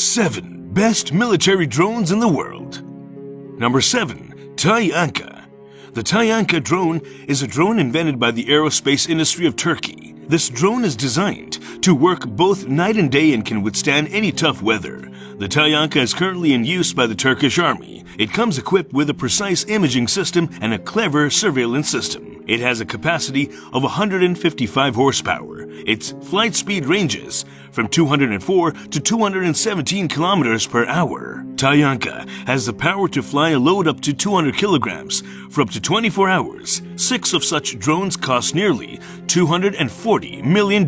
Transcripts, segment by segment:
7 Best Military Drones in the World. Number 7. Tayanka. The Tayanka drone is a drone invented by the aerospace industry of Turkey. This drone is designed to work both night and day and can withstand any tough weather. The Tayanka is currently in use by the Turkish army. It comes equipped with a precise imaging system and a clever surveillance system. It has a capacity of 155 horsepower. Its flight speed ranges from 204 to 217 kilometers per hour. Tayanka has the power to fly a load up to 200 kilograms for up to 24 hours. 6 of such drones cost nearly $240 million.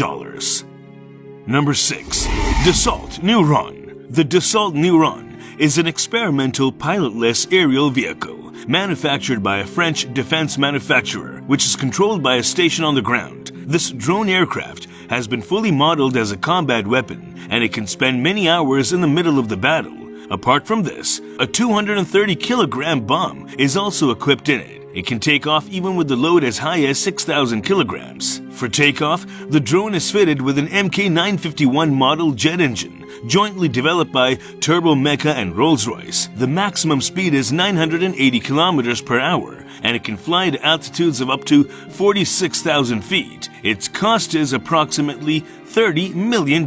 Number 6. Dassault Neuron. The Dassault Neuron is an experimental pilotless aerial vehicle manufactured by a French defense manufacturer, which is controlled by a station on the ground. This drone aircraft has been fully modeled as a combat weapon, and it can spend many hours in the middle of the battle. Apart from this, a 230-kilogram bomb is also equipped in it. It can take off even with the load as high as 6,000 kilograms. For takeoff, the drone is fitted with an Mk951 model jet engine, jointly developed by Turbomeca and Rolls-Royce. The maximum speed is 980 kilometers per hour, and it can fly at altitudes of up to 46,000 feet. Its cost is approximately $30 million.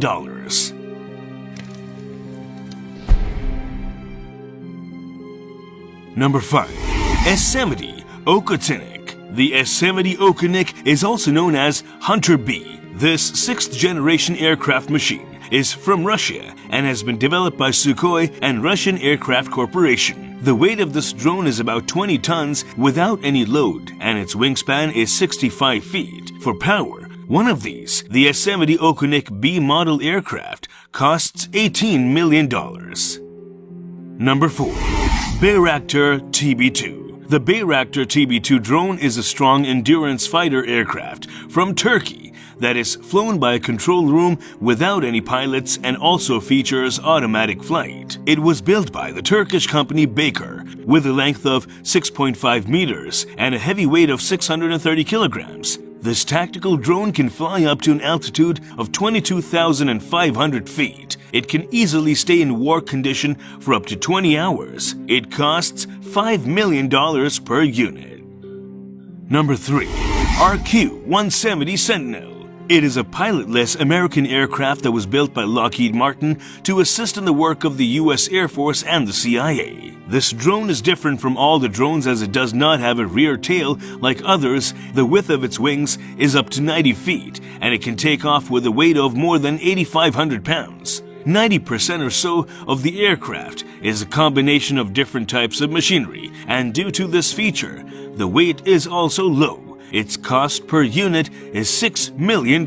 Number 5. Essemity Okotinik. The Essemity Okonik is also known as Hunter B. This 6th-generation aircraft machine is from Russia and has been developed by Sukhoi and Russian Aircraft Corporation. The weight of this drone is about 20 tons without any load, and its wingspan is 65 feet. For power, one of these, the Essemity Okonik B model aircraft, costs $18 million. Number 4. Bayraktar TB2. The Bayraktar TB2 drone is a strong endurance fighter aircraft from Turkey that is flown by a control room without any pilots and also features automatic flight. It was built by the Turkish company Baker with a length of 6.5 meters and a heavy weight of 630 kilograms. This tactical drone can fly up to an altitude of 22,500 feet. It can easily stay in war condition for up to 20 hours. It costs $5 million per unit. Number 3. RQ-170 Sentinel. It is a pilotless American aircraft that was built by Lockheed Martin to assist in the work of the U.S. Air Force and the CIA. This drone is different from all the drones as it does not have a rear tail like others. The width of its wings is up to 90 feet, and it can take off with a weight of more than 8,500 pounds. 90% or so of the aircraft is a combination of different types of machinery, and due to this feature, the weight is also low. Its cost per unit is $6 million.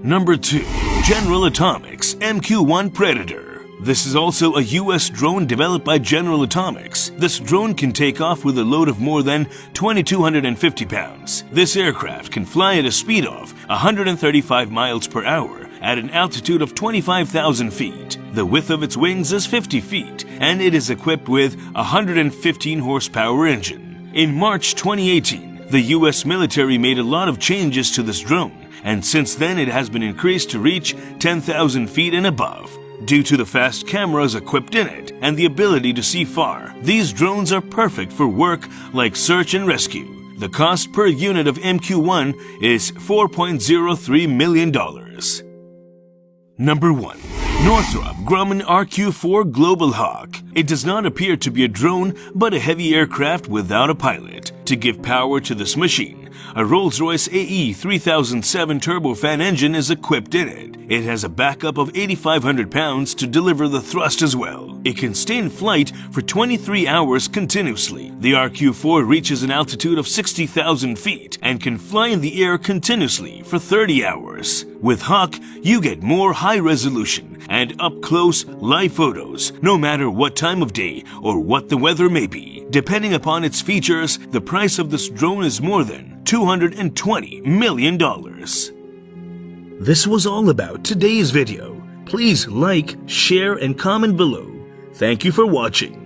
Number 2. General Atomics MQ-1 Predator. This is also a U.S. drone developed by General Atomics. This drone can take off with a load of more than 2,250 pounds. This aircraft can fly at a speed of 135 miles per hour at an altitude of 25,000 feet. The width of its wings is 50 feet, and it is equipped with a 115 horsepower engine. In March 2018, the U.S. military made a lot of changes to this drone, and since then it has been increased to reach 10,000 feet and above. Due to the fast cameras equipped in it and the ability to see far, these drones are perfect for work like search and rescue. The cost per unit of MQ-1 is $4.03 million. Number 1. Northrop Grumman RQ-4 Global Hawk. It does not appear to be a drone, but a heavy aircraft without a pilot. To give power to this machine, a Rolls-Royce AE 3007 turbofan engine is equipped in it. It has a backup of 8,500 pounds to deliver the thrust as well. It can stay in flight for 23 hours continuously. The RQ-4 reaches an altitude of 60,000 feet and can fly in the air continuously for 30 hours. With Hawk, you get more high-resolution and up-close live photos, no matter what time of day or what the weather may be. Depending upon its features, the price of this drone is more than $220 million. This was all about today's video. Please like, share, and comment below. Thank you for watching.